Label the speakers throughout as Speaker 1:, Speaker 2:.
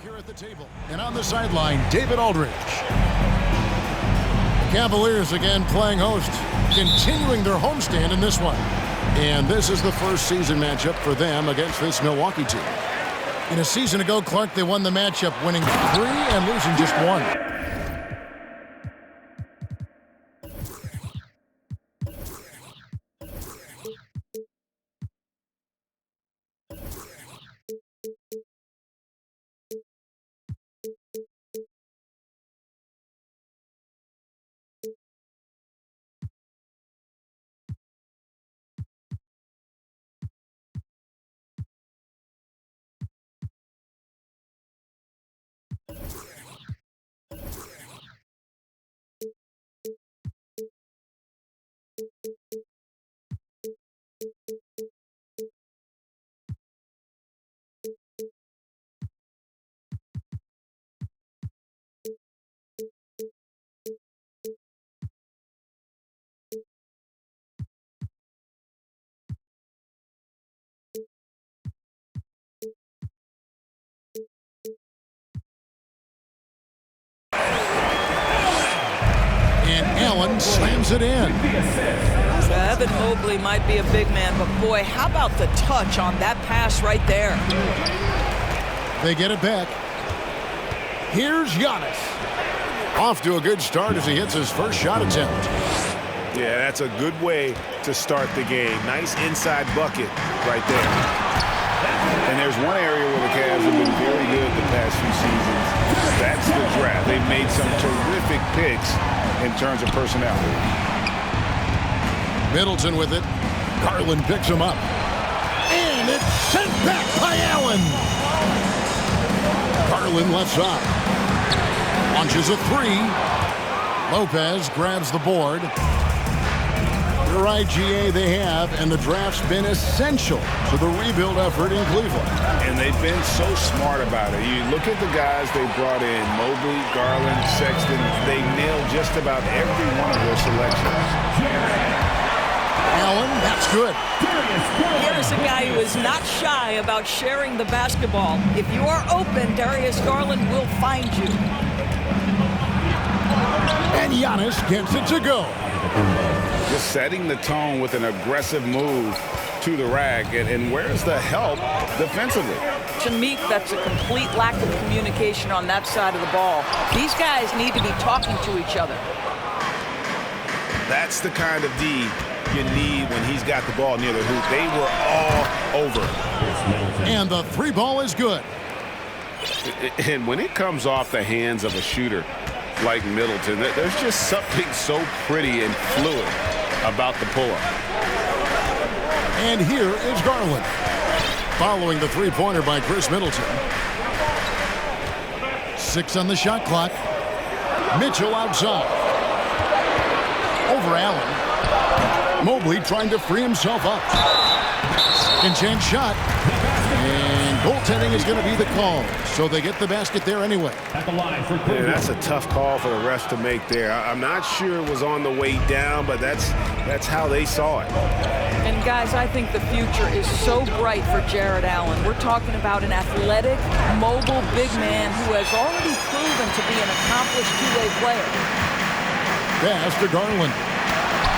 Speaker 1: Here at the table and on the sideline, David Aldridge. Cavaliers again playing host, continuing their homestand in this one. And this is the first season matchup for them against this Milwaukee team. In a season ago, Clark, they won the matchup, winning 3 and losing just 1. Allen slams it in.
Speaker 2: So Evan Mobley might be a big man, but boy, how about the touch on that pass right there?
Speaker 1: They get it back. Here's Giannis. Off to a good start as he hits his first shot attempt.
Speaker 3: Yeah, that's a good way to start the game. Nice inside bucket right there. And there's one area where the Cavs have been very good the past few seasons. That's the draft. They've made some terrific picks in terms of personnel.
Speaker 1: Middleton with it. Garland picks him up. And it's sent back by Allen. Garland left side. Launches a 3. Lopez grabs the board. You're right, GA, they have, and the draft's been essential to the rebuild effort in Cleveland.
Speaker 3: And they've been so smart about it. You look at the guys they brought in, Mobley, Garland, Sexton, they nailed just about every one of their selections.
Speaker 1: Allen, that's good.
Speaker 2: Here's a guy who is not shy about sharing the basketball. If you are open, Darius Garland will find you.
Speaker 1: And Giannis gets it to go.
Speaker 3: Just setting the tone with an aggressive move to the rack. And where's the help defensively?
Speaker 2: To me, that's a complete lack of communication on that side of the ball. These guys need to be talking to each other.
Speaker 3: That's the kind of D you need when he's got the ball near the hoop. They were all over.
Speaker 1: And the 3 ball is good.
Speaker 3: And when it comes off the hands of a shooter like Middleton, there's just something so pretty and fluid about the pull-up.
Speaker 1: And here is Garland. Following the 3-pointer by Chris Middleton. 6 on the shot clock. Mitchell outside. Over Allen. Mobley trying to free himself up. Second chance shot. And goaltending is going to be the call. So they get the basket there anyway.
Speaker 3: Yeah, that's a tough call for the refs to make there. I'm not sure it was on the way down, but that's how they saw it.
Speaker 2: And guys, I think the future is so bright for Jared Allen. We're talking about an athletic, mobile big man who has already proven to be an accomplished two-way player.
Speaker 1: Pass to Garland.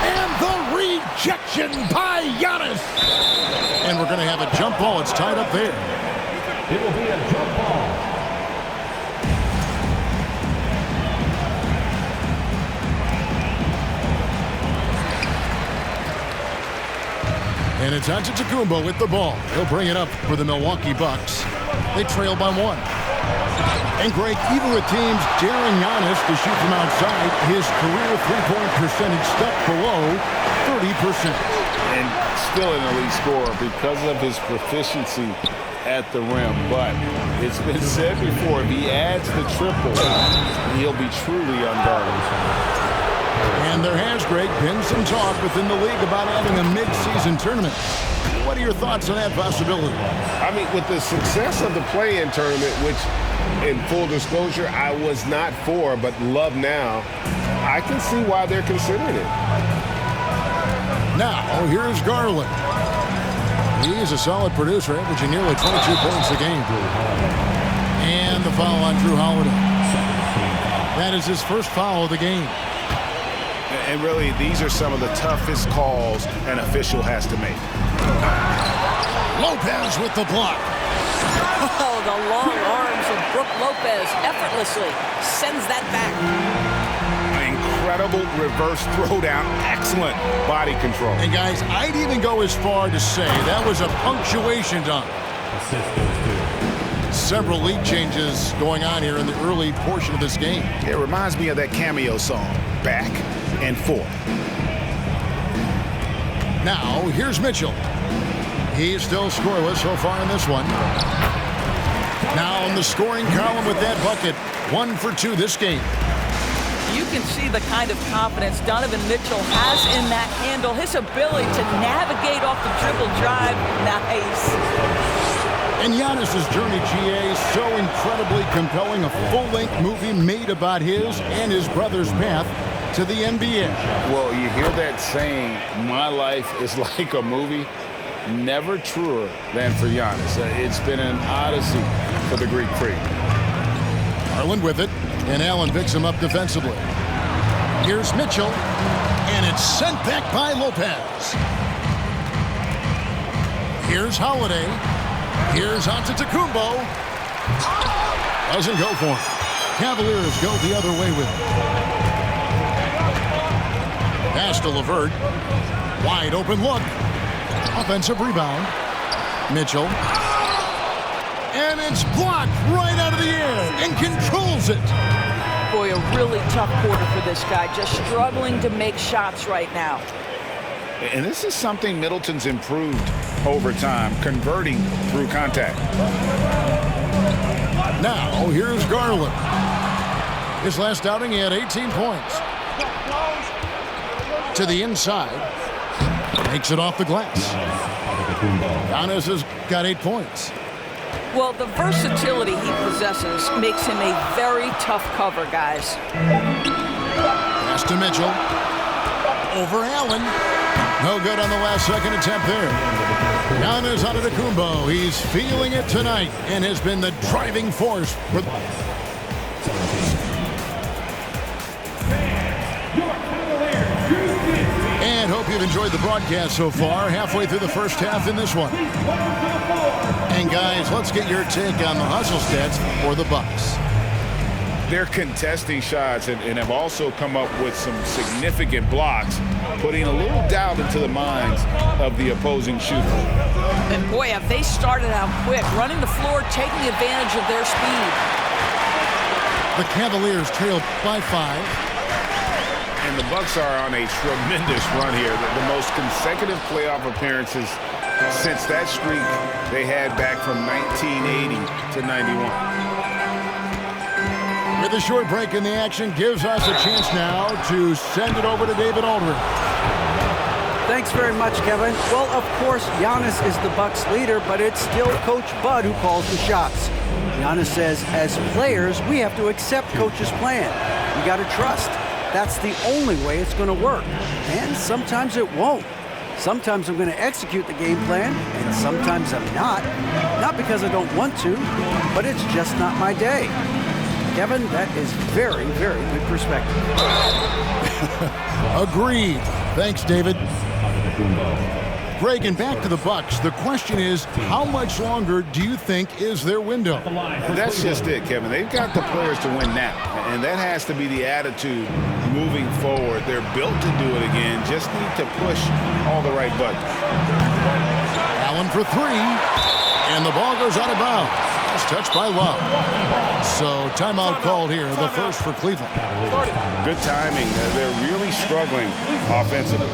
Speaker 1: And the rejection by Giannis. And we're going to have a jump ball. It's tied up there.
Speaker 4: It will be a jump ball.
Speaker 1: And it's Antetokounmpo with the ball. He'll bring it up for the Milwaukee Bucks. They trail by 1. And Greg, even with teams daring Giannis to shoot from outside, his career three-point percentage stepped below 30%.
Speaker 3: And still an elite scorer because of his proficiency at the rim. But it's been said before, if he adds the triple, he'll be truly unguardable.
Speaker 1: And there has, Greg, been some talk within the league about adding a mid-season tournament. What are your thoughts on that possibility?
Speaker 3: I mean, with the success of the play-in tournament, which, in full disclosure, I was not for, but love now, I can see why they're considering it.
Speaker 1: Now, here's Garland. He is a solid producer, averaging nearly 22 points a game. And the foul on Drew Holiday. That is his first foul of the game.
Speaker 3: And really, these are some of the toughest calls an official has to make.
Speaker 1: Lopez with the block.
Speaker 2: Oh, the long arms of Brook Lopez effortlessly sends that back.
Speaker 3: Incredible reverse throwdown. Excellent body control.
Speaker 1: And guys, I'd even go as far to say that was a punctuation dunk. Several lead changes going on here in the early portion of this game.
Speaker 3: It reminds me of that Cameo song, Back and Forth.
Speaker 1: Now, here's Mitchell. He's still scoreless so far in this one. Now in the scoring column with that bucket. 1 for 2 this game.
Speaker 2: You can see the kind of confidence Donovan Mitchell has in that handle. His ability to navigate off the dribble drive. Nice.
Speaker 1: And Giannis's journey, GA, so incredibly compelling. A full-length movie made about his and his brother's path to the NBA.
Speaker 3: Well, you hear that saying, my life is like a movie. Never truer than for Giannis. It's been an odyssey for the Greek freak.
Speaker 1: Garland with it, and Allen picks him up defensively. Here's Mitchell, and it's sent back by Lopez. Here's Holiday. Here's Antetokounmpo. Doesn't go for him. Cavaliers go the other way with it. Pass to LeVert. Wide open look. Offensive rebound. Mitchell. And it's blocked right out of the air and controls it.
Speaker 2: Boy, a really tough quarter for this guy. Just struggling to make shots right now.
Speaker 3: And this is something Middleton's improved over time, converting through contact.
Speaker 1: Now, here's Garland. His last outing, he had 18 points. To the inside. Makes it off the glass. Giannis has got 8 points.
Speaker 2: Well, the versatility he possesses makes him a very tough cover, guys.
Speaker 1: Pass to Mitchell. Over Allen. No good on the last second attempt there. Giannis Antetokounmpo. He's feeling it tonight and has been the driving force for and hope you've enjoyed the broadcast so far. Halfway through the first half in this one. And guys, let's get your take on the hustle stats for the Bucks.
Speaker 3: They're contesting shots and have also come up with some significant blocks, putting a little doubt into the minds of the opposing shooter.
Speaker 2: And boy, have they started out quick, running the floor, taking advantage of their speed.
Speaker 1: The Cavaliers trail by 5.
Speaker 3: And the Bucks are on a tremendous run here. The most consecutive playoff appearances since that streak they had back from 1980 to 91.
Speaker 1: With a short break in the action, gives us a chance now to send it over to David Aldridge.
Speaker 5: Thanks very much, Kevin. Well, of course, Giannis is the Bucks leader, but it's still Coach Bud who calls the shots. Giannis says, as players, we have to accept Coach's plan. We got to trust. That's the only way it's going to work. And sometimes it won't. Sometimes I'm going to execute the game plan, and sometimes I'm not. Not because I don't want to, but it's just not my day. Kevin, that is very, very good perspective.
Speaker 1: Agreed. Thanks, David. Greg, and back to the Bucks. The question is, how much longer do you think is their window?
Speaker 3: That's just it, Kevin. They've got the players to win now, and that has to be the attitude moving forward. They're built to do it again. Just need to push all the right buttons.
Speaker 1: Allen for 3, and the ball goes out of bounds. It's touched by Love. So timeout called here, the first for Cleveland.
Speaker 3: Good timing. They're really struggling offensively.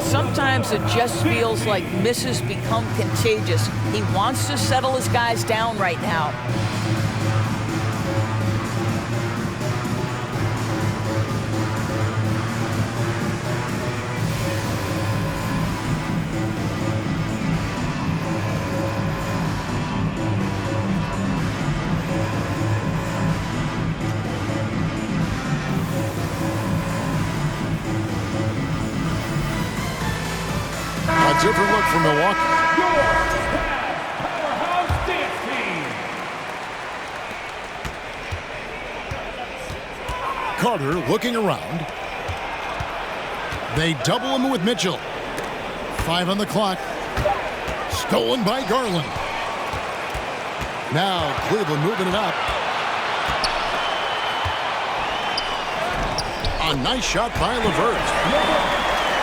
Speaker 2: Sometimes it just feels like misses become contagious. He wants to settle his guys down right now.
Speaker 1: Different look from Milwaukee. Carter looking around. They double him with Mitchell. 5 on the clock. Stolen by Garland. Now Cleveland moving it up. A nice shot by LeVert.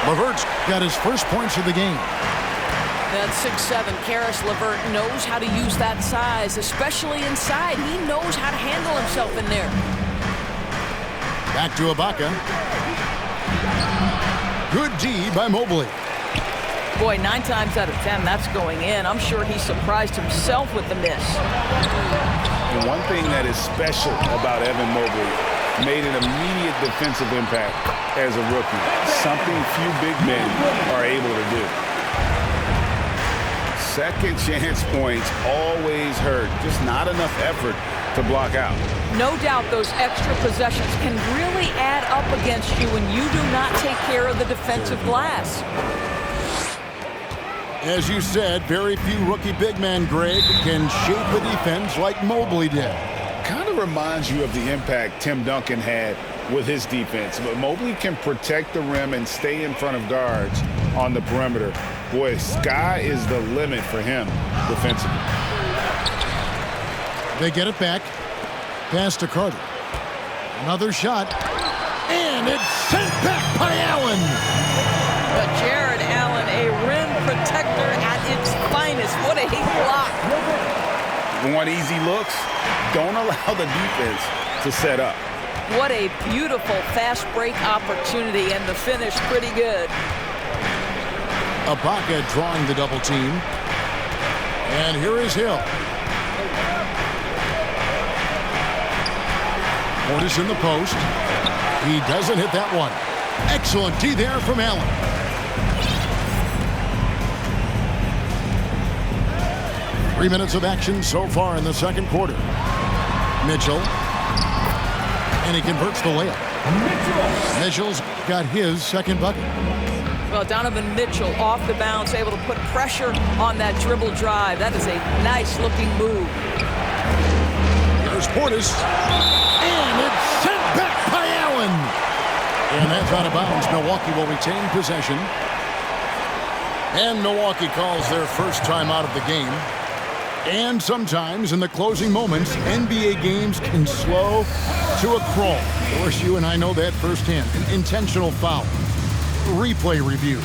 Speaker 1: LeVert's got his first points of the game.
Speaker 2: That 6'7" Karis LeVert knows how to use that size, especially inside. He knows how to handle himself in there.
Speaker 1: Back to Ibaka. Good D by Mobley.
Speaker 2: Boy, 9 times out of 10, that's going in. I'm sure he surprised himself with the miss.
Speaker 3: And one thing that is special about Evan Mobley, made an immediate defensive impact as a rookie. Something few big men are able to do. Second chance points always hurt. Just not enough effort to block out.
Speaker 2: No doubt those extra possessions can really add up against you when you do not take care of the defensive glass.
Speaker 1: As you said, very few rookie big men, Greg, can shape the defense like Mobley did.
Speaker 3: Kind of reminds you of the impact Tim Duncan had with his defense. But Mobley can protect the rim and stay in front of guards on the perimeter. Boy, sky is the limit for him defensively.
Speaker 1: They get it back. Pass to Carter. Another shot. And it's sent back by Allen.
Speaker 2: But Jared Allen, a rim protector at its finest. What a block.
Speaker 3: Want easy looks? Don't allow the defense to set up.
Speaker 2: What a beautiful fast break opportunity, and the finish pretty good.
Speaker 1: Ibaka drawing the double team. And here is Hill. Portis in the post. He doesn't hit that one. Excellent D there from Allen. Three minutes of action so far in the second quarter. Mitchell. And he converts the layup. Mitchell's got his second bucket.
Speaker 2: Well, Donovan Mitchell off the bounce, able to put pressure on that dribble drive. That is a nice-looking move.
Speaker 1: Here's Portis. And it's sent back by Allen. And that's out of bounds. Milwaukee will retain possession. And Milwaukee calls their first time out of the game. And sometimes in the closing moments, NBA games can slow to a crawl. Of course, you and I know that firsthand. An intentional foul. Replay review.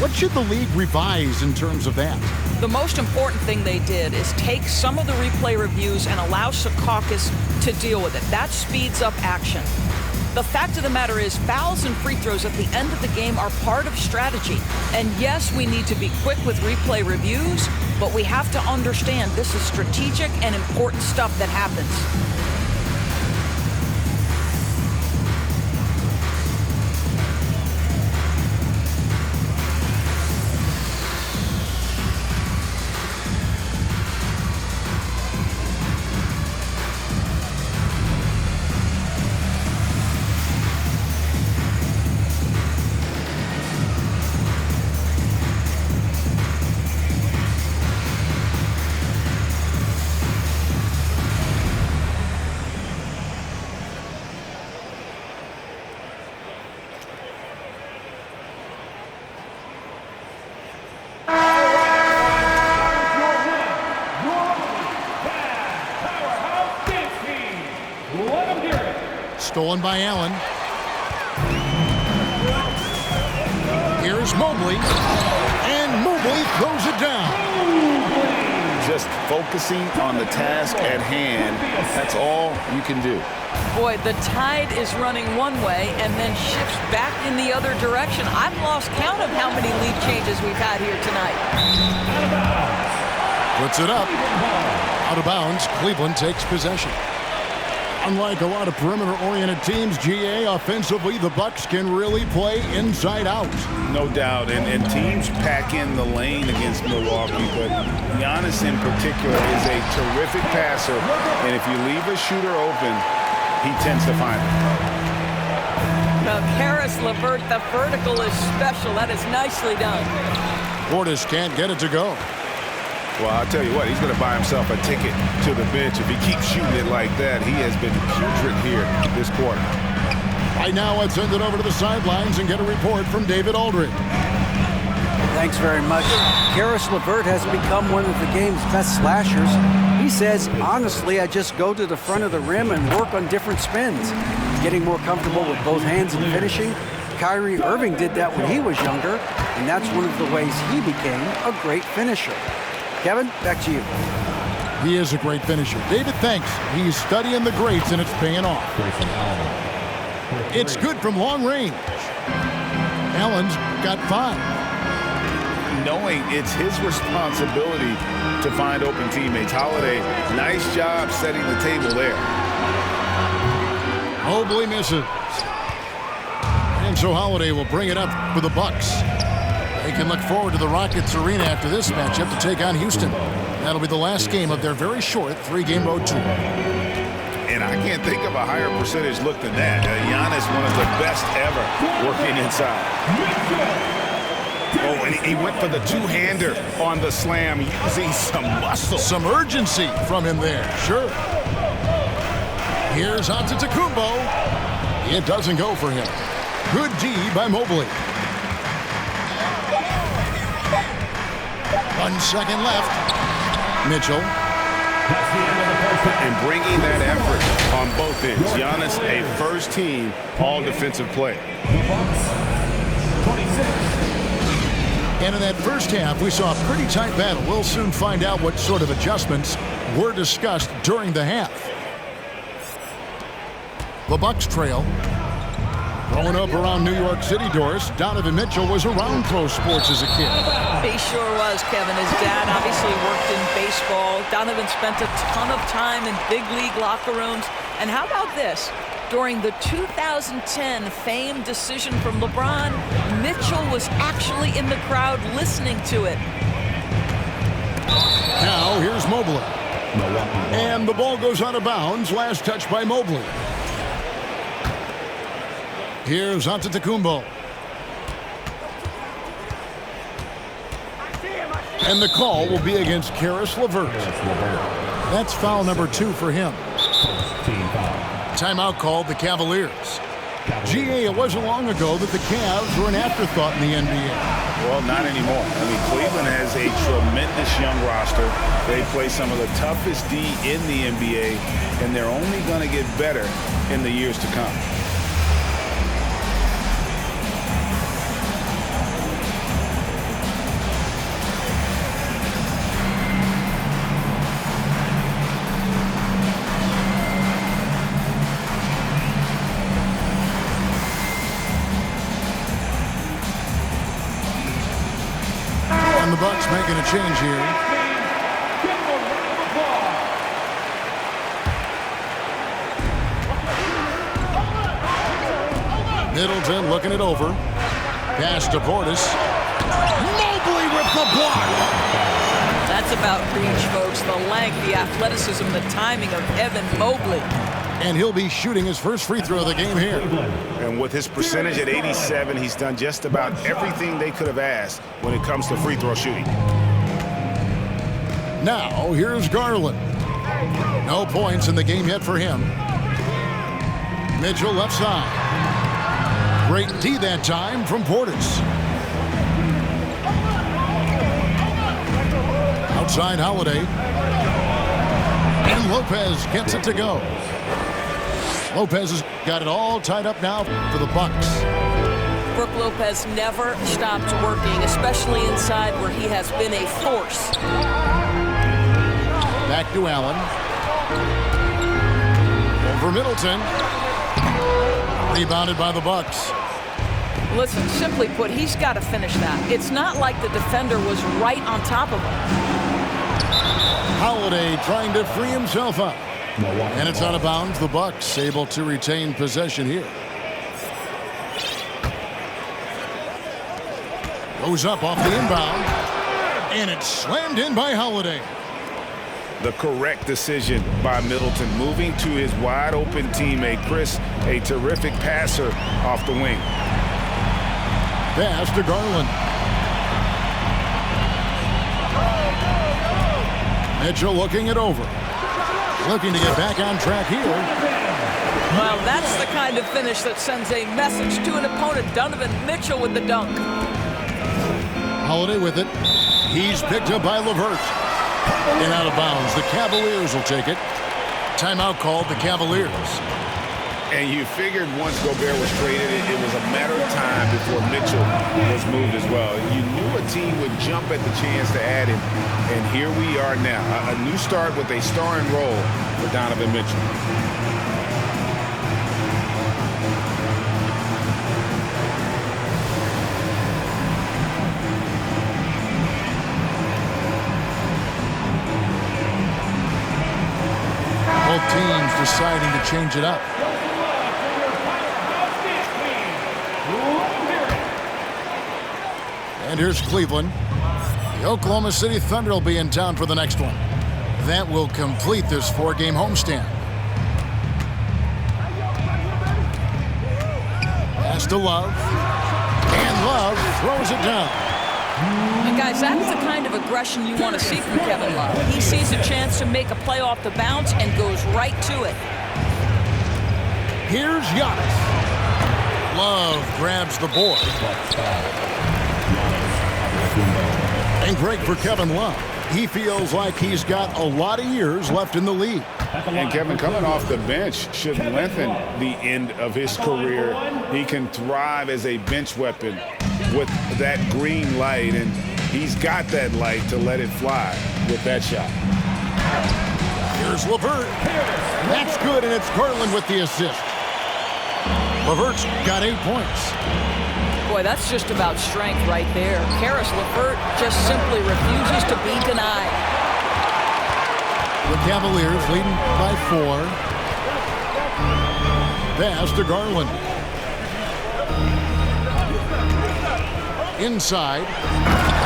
Speaker 1: What should the league revise in terms of that?
Speaker 2: The most important thing they did is take some of the replay reviews and allow Secaucus to deal with it. That speeds up action. The fact of the matter is, fouls and free throws at the end of the game are part of strategy. And yes, we need to be quick with replay reviews, but we have to understand this is strategic and important stuff that happens.
Speaker 1: Stolen by Allen. Here's Mobley. And Mobley throws it down.
Speaker 3: Just focusing on the task at hand. That's all you can do.
Speaker 2: Boy, the tide is running one way and then shifts back in the other direction. I've lost count of how many lead changes we've had here tonight.
Speaker 1: Puts it up. Out of bounds. Cleveland takes possession. Unlike a lot of perimeter-oriented teams, GA, offensively, the Bucks can really play inside out.
Speaker 3: No doubt, and teams pack in the lane against Milwaukee, but Giannis in particular is a terrific passer, and if you leave a shooter open, he tends to find it.
Speaker 2: Now, Karis LeVert, the vertical is special. That is nicely done.
Speaker 1: Portis can't get it to go.
Speaker 3: Well, I'll tell you what, he's going to buy himself a ticket to the bench if he keeps shooting it like that. He has been putrid here this quarter.
Speaker 1: Right now, let's send it over to the sidelines and get a report from David Aldridge.
Speaker 5: Thanks very much. Karis LeVert has become one of the game's best slashers. He says, honestly, I just go to the front of the rim and work on different spins. Getting more comfortable with both hands and finishing. Kyrie Irving did that when he was younger, and that's one of the ways he became a great finisher. Kevin, back to you.
Speaker 1: He is a great finisher. David thinks he's studying the greats, and it's paying off. It's good from long range. Allen's got 5.
Speaker 3: Knowing it's his responsibility to find open teammates. Holiday, nice job setting the table there.
Speaker 1: Mobley misses. And so Holiday will bring it up for the Bucks. They can look forward to the Rockets arena after this matchup to take on Houston. That'll be the last game of their very short 3-game road tour.
Speaker 3: And I can't think of a higher percentage look than that. Giannis, one of the best ever working inside. Oh, and he went for the two-hander on the slam, using some muscle.
Speaker 1: Some urgency from him there, sure. Here's Antetokounmpo. It doesn't go for him. Good D by Mobley. 1 second left. Mitchell.
Speaker 3: And bringing that effort on both ends. Giannis, a first-team all-defensive player.
Speaker 4: 26.
Speaker 1: And in that first half, we saw a pretty tight battle. We'll soon find out what sort of adjustments were discussed during the half. The Bucks trail. Growing up around New York City, Doris, Donovan Mitchell was around pro sports as a kid.
Speaker 2: He sure was, Kevin. His dad obviously worked in baseball. Donovan spent a ton of time in big league locker rooms. And how about this? During the 2010 famed decision from LeBron, Mitchell was actually in the crowd listening to it.
Speaker 1: Now here's Mobley. And the ball goes out of bounds. Last touch by Mobley. Here's Antetokounmpo. And the call will be against Karis LeVert. That's foul number 2 for him. Timeout called the Cavaliers. GA, it wasn't long ago that the Cavs were an afterthought in the NBA.
Speaker 3: Well, not anymore. I mean, Cleveland has a tremendous young roster. They play some of the toughest D in the NBA, and they're only going to get better in the years to come.
Speaker 1: The Bucks making a change here. Middleton looking it over. Pass to Portis. Mobley with the block.
Speaker 2: That's about reach, folks. The length, the athleticism, the timing of Evan Mobley.
Speaker 1: And he'll be shooting his first free throw of the game here.
Speaker 3: And with his percentage at 87, he's done just about everything they could have asked when it comes to free throw shooting.
Speaker 1: Now, here's Garland. No points in the game yet for him. Mitchell left side. Great D that time from Portis. Outside Holiday. And Lopez gets it to go. Lopez has got it all tied up now for the Bucks.
Speaker 2: Brook Lopez never stops working, especially inside where he has been a force.
Speaker 1: Back to Allen. Over Middleton. Rebounded by the Bucks.
Speaker 2: Listen, simply put, he's got to finish that. It's not like the defender was right on top of him.
Speaker 1: Holiday trying to free himself up. And it's out of bounds. The Bucks able to retain possession here. Goes up off the inbound. And it's slammed in by Holiday.
Speaker 3: The correct decision by Middleton, moving to his wide-open teammate. Chris, a terrific passer off the wing.
Speaker 1: Pass to Garland. Mitchell looking it over. Looking to get back on track here.
Speaker 2: Well, that's the kind of finish that sends a message to an opponent. Donovan Mitchell with the dunk.
Speaker 1: Holiday with it. He's picked up by LeVert. And out of bounds. The Cavaliers will take it. Timeout called the Cavaliers.
Speaker 3: And you figured once Gobert was traded, it was a matter of time before Mitchell was moved as well. You knew a team would jump at the chance to add him, and here we are now. A new start with a starring role for Donovan Mitchell.
Speaker 1: Both teams deciding to change it up. And here's Cleveland. The Oklahoma City Thunder will be in town for the next one. That will complete this 4-game homestand. Pass to Love. And Love throws it down.
Speaker 2: And guys, that's the kind of aggression you want to see from Kevin Love. He sees a chance to make a play off the bounce and goes right to it.
Speaker 1: Here's Giannis. Love grabs the board. And great for Kevin Love. He feels like he's got a lot of years left in the league.
Speaker 3: And Kevin, coming off the bench should lengthen the end of his career. He can thrive as a bench weapon with that green light, and he's got that light to let it fly with that shot.
Speaker 1: Here's LeVert. That's good, and it's Garland with the assist. LeVert's got 8 points.
Speaker 2: Boy, that's just about strength right there. Karis LeVert just simply refuses to be denied.
Speaker 1: The Cavaliers leading by 4. Pass to Garland. Inside.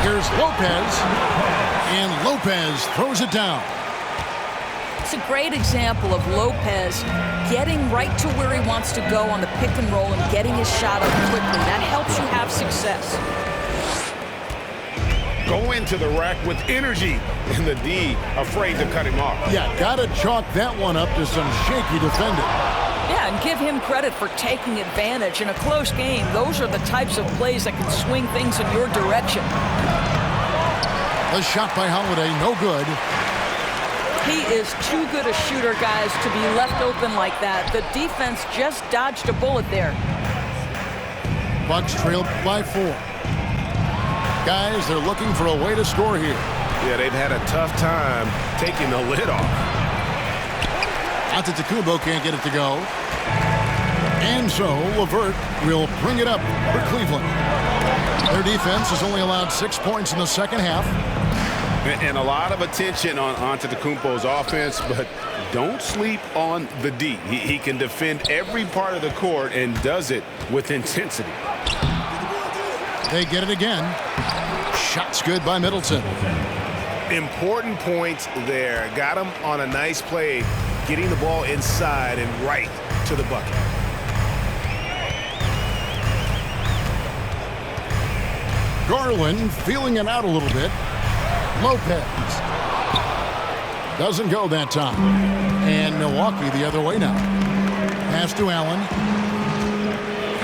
Speaker 1: Here's Lopez. And Lopez throws it down.
Speaker 2: It's a great example of Lopez getting right to where he wants to go on the pick and roll and getting his shot up quickly. That helps you have success.
Speaker 3: Go into the rack with energy, and the D afraid to cut him off.
Speaker 1: Yeah, gotta chalk that one up to some shaky defending.
Speaker 2: Yeah, and give him credit for taking advantage. In a close game, those are the types of plays that can swing things in your direction.
Speaker 1: The shot by Holiday, no good.
Speaker 2: He is too good a shooter, guys, to be left open like that. The defense just dodged a bullet there.
Speaker 1: Bucks trailed by 4. Guys, they're looking for a way to score here.
Speaker 3: Yeah, they've had a tough time taking the lid off.
Speaker 1: Antetokounmpo can't get it to go. And so LeVert will bring it up for Cleveland. Their defense has only allowed 6 points in the second half.
Speaker 3: And a lot of attention on Antetokounmpo's offense, but don't sleep on the D. He can defend every part of the court and does it with intensity.
Speaker 1: They get it again. Shot's good by Middleton.
Speaker 3: Important points there. Got him on a nice play, getting the ball inside and right to the bucket.
Speaker 1: Garland feeling it out a little bit. Lopez doesn't go that time. And Milwaukee the other way now. Pass to Allen.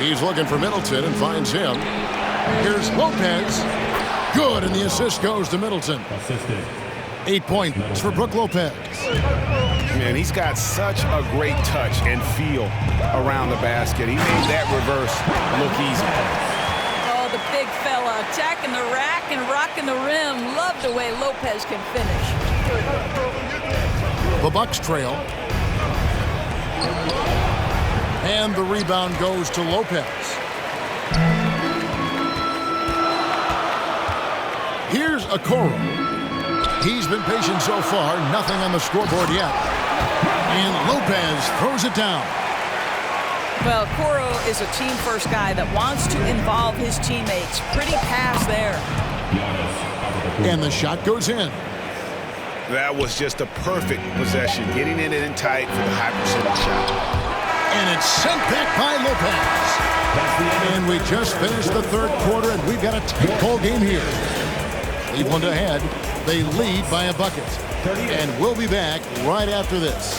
Speaker 1: He's looking for Middleton and finds him. Here's Lopez. Good, and the assist goes to Middleton. 8 points for Brook Lopez.
Speaker 3: Man, he's got such a great touch and feel around the basket. He made that reverse look easy.
Speaker 2: The big fella attacking the rack and rocking the rim. Love the way Lopez can finish.
Speaker 1: The Bucks trail. And the rebound goes to Lopez. Here's Okoro. He's been patient so far. Nothing on the scoreboard yet. And Lopez throws it down.
Speaker 2: Well, Okoro is a team-first guy that wants to involve his teammates. Pretty pass there.
Speaker 1: And the shot goes in.
Speaker 3: That was just a perfect possession, getting it in tight for the high percentage shot.
Speaker 1: And it's sent back by Lopez. And we just finished the third quarter, and we've got a tight ball game here. Cleveland ahead They lead by a bucket. And we'll be back right after this.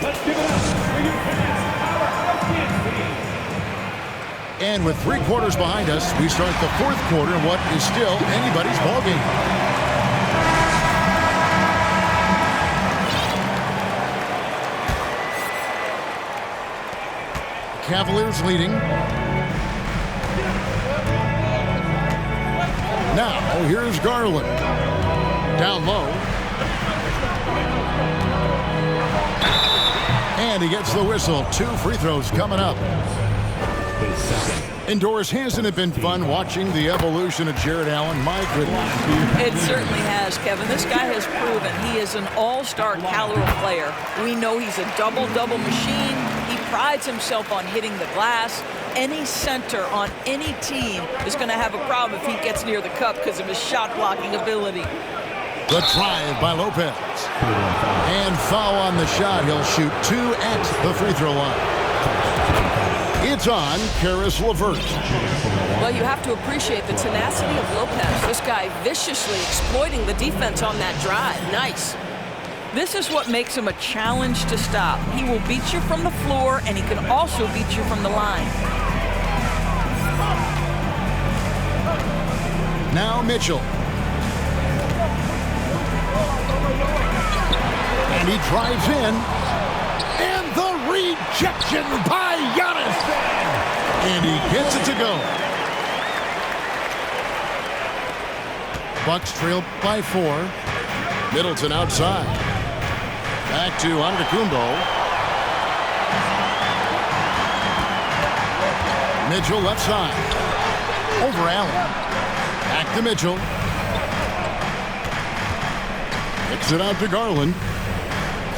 Speaker 4: Let's give it up for your fans, our team.
Speaker 1: And with 3 quarters behind us, we start the 4th quarter in what is still anybody's ballgame. Cavaliers leading. Now, here's Garland. Down low. And he gets the whistle. 2 free throws coming up. Indoors, hasn't it been fun watching the evolution of Jared Allen? My goodness.
Speaker 2: It certainly has, Kevin. This guy has proven he is an all-star caliber player. We know he's a double-double machine. He prides himself on hitting the glass. Any center on any team is going to have a problem if he gets near the cup because of his shot-blocking ability.
Speaker 1: The drive by Lopez. And foul on the shot. He'll shoot 2 at the free throw line. It's on Karis LeVert.
Speaker 6: Well, you have to appreciate the tenacity of Lopez. This guy viciously exploiting the defense on that drive. Nice.
Speaker 2: This is what makes him a challenge to stop. He will beat you from the floor, and he can also beat you from the line.
Speaker 1: Now Mitchell. And he drives in. And the rejection by Giannis. And he gets it to go. Bucks trail by 4. Middleton outside. Back to Antetokounmpo. Mitchell left side. Over Allen. Back to Mitchell. Kicks it out to Garland.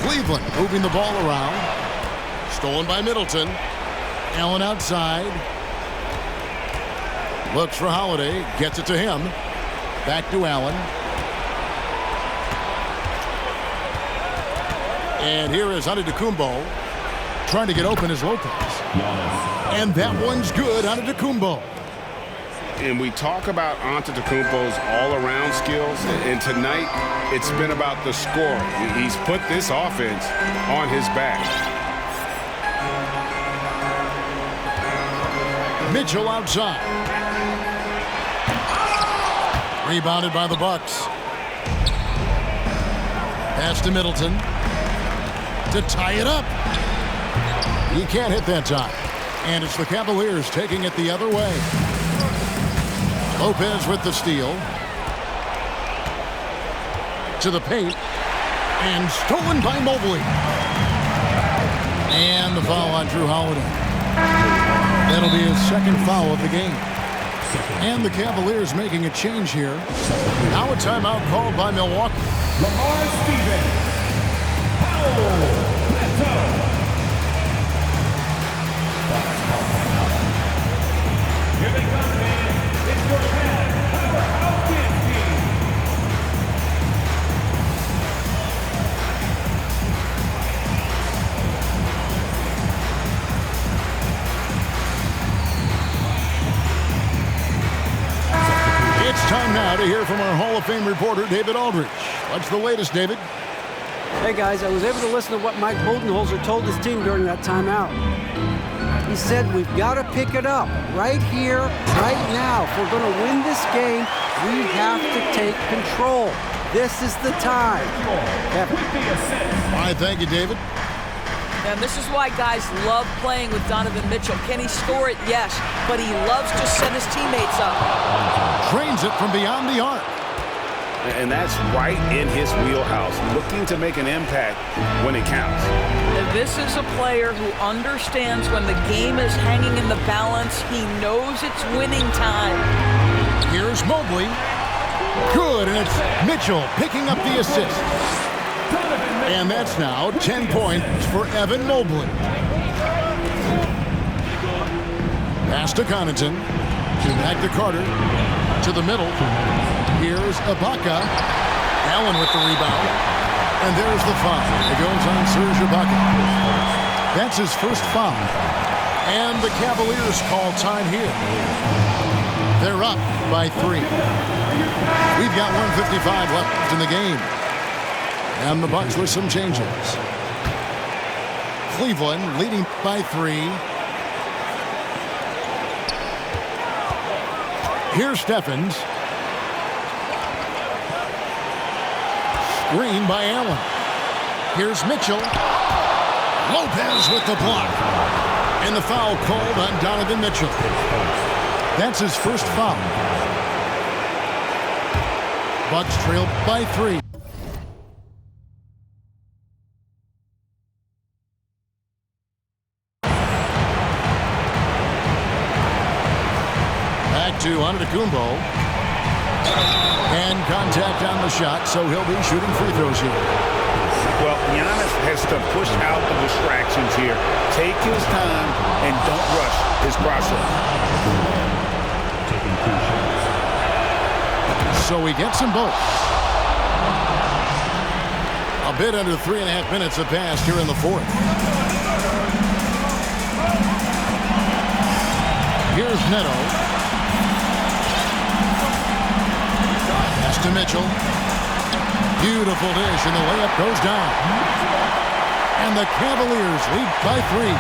Speaker 1: Cleveland moving the ball around. Stolen by Middleton. Allen outside. Looks for Holiday. Gets it to him. Back to Allen. And here is Antetokounmpo. Trying to get open is Lopez. And that one's good. Antetokounmpo.
Speaker 3: And we talk about Antetokounmpo's all-around skills, and tonight it's been about the scoring. He's put this offense on his back.
Speaker 1: Mitchell outside. Rebounded by the Bucks. Pass to Middleton to tie it up. He can't hit that time. And it's the Cavaliers taking it the other way. Lopez with the steal. To the paint. And stolen by Mobley. And the foul on Drew Holiday. That'll be his 2nd foul of the game. And the Cavaliers making a change here. Now a timeout called by Milwaukee.
Speaker 4: Lamar Stevens. Foul. Here they come, man. It's your man, powerhouse dance team.
Speaker 1: It's time now to hear from our Hall of Fame reporter, David Aldridge. What's the latest, David?
Speaker 5: Hey guys, I was able to listen to what Mike Budenholzer told his team during that timeout. He said, we've got to pick it up right here, right now. If we're going to win this game, we have to take control. This is the time.
Speaker 1: All right, thank you, David.
Speaker 2: And this is why guys love playing with Donovan Mitchell. Can he score it? Yes. But he loves to set his teammates up.
Speaker 1: Trains it from beyond the arc.
Speaker 3: And that's right in his wheelhouse, looking to make an impact when it counts.
Speaker 2: This is a player who understands when the game is hanging in the balance. He knows it's winning time.
Speaker 1: Here's Mobley. Good, and it's Mitchell picking up the assist. And that's now 10 points for Evan Mobley. Pass to Connaughton. Back to Carter. To the middle. Here's Ibaka. Allen with the rebound. And there's the foul. It goes on Serge Ibaka. That's his first foul. And the Cavaliers call time here. They're up by 3. We've got 1:55 left in the game. And the Bucks with some changes. Cleveland leading by 3. Here's Stephens. Screen by Allen. Here's Mitchell. Lopez with the block. And the foul called on Donovan Mitchell. That's his first foul. Bucks trail by 3. Back to Antetokounmpo. And contact on the shot, so he'll be shooting free throws here.
Speaker 3: Well, Giannis has to push out the distractions here. Take his time and don't rush his process.
Speaker 1: So he gets them both. A bit under 3.5 minutes have passed here in the 4th. Here's Neto. Pass to Mitchell. Beautiful dish, and the layup goes down. And the Cavaliers lead by 3.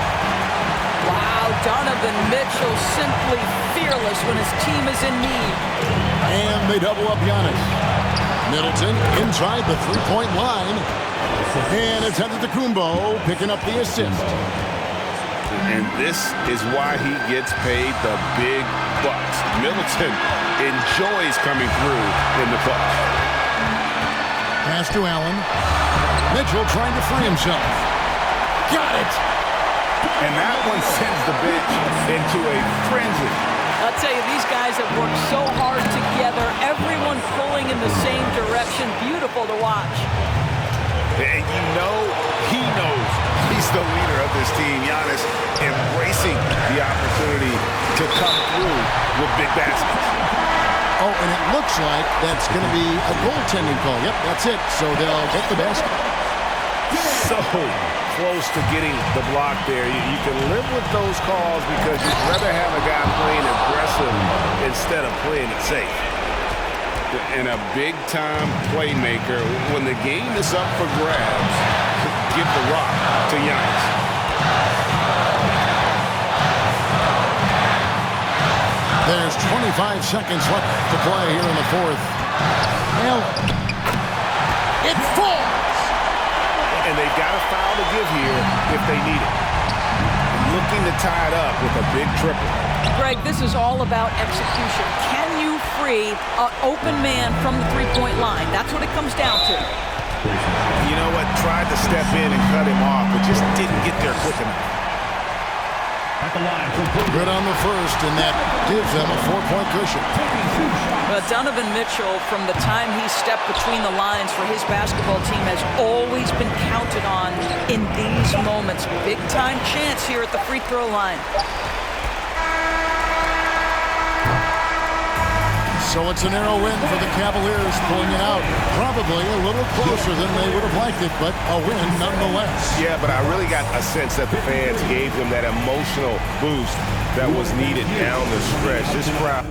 Speaker 2: Wow, Donovan Mitchell simply fearless when his team is in need.
Speaker 1: And they double up Giannis. Middleton inside the three-point line. And it's Antetokounmpo picking up the assist.
Speaker 3: And this is why he gets paid the big bucks. Middleton enjoys coming through in the clutch.
Speaker 1: Pass to Allen. Mitchell trying to free himself. Got it!
Speaker 3: And that one sends the bench into a frenzy.
Speaker 2: I'll tell you, these guys have worked so hard together. Everyone pulling in the same direction. Beautiful to watch.
Speaker 3: And you know he knows he's the leader of this team. Giannis embracing the opportunity to come through with big baskets.
Speaker 1: Oh, and it looks like that's going to be a goaltending call. Yep, that's it. So they'll get the basket.
Speaker 3: So close to getting the block there. You can live with those calls because you'd rather have a guy playing aggressive instead of playing it safe. And a big-time playmaker, when the game is up for grabs, give the rock to Giannis.
Speaker 1: There's 25 seconds left to play here in the 4th. Allen. It falls!
Speaker 3: And they've got a foul to give here if they need it. Looking to tie it up with a big triple.
Speaker 2: Greg, this is all about execution. Can you free an open man from the three-point line? That's what it comes down to.
Speaker 3: You know what? Tried to step in and cut him off, but just didn't get there quick enough.
Speaker 1: Good on the first, and that gives them a 4-point cushion.
Speaker 2: Well, Donovan Mitchell, from the time he stepped between the lines for his basketball team, has always been counted on in these moments. Big-time chance here at the free throw line.
Speaker 1: So it's a narrow win for the Cavaliers, pulling it out. Probably a little closer than they would have liked it, but a win nonetheless.
Speaker 3: Yeah, but I really got a sense that the fans gave them that emotional boost that was needed down the stretch. This crowd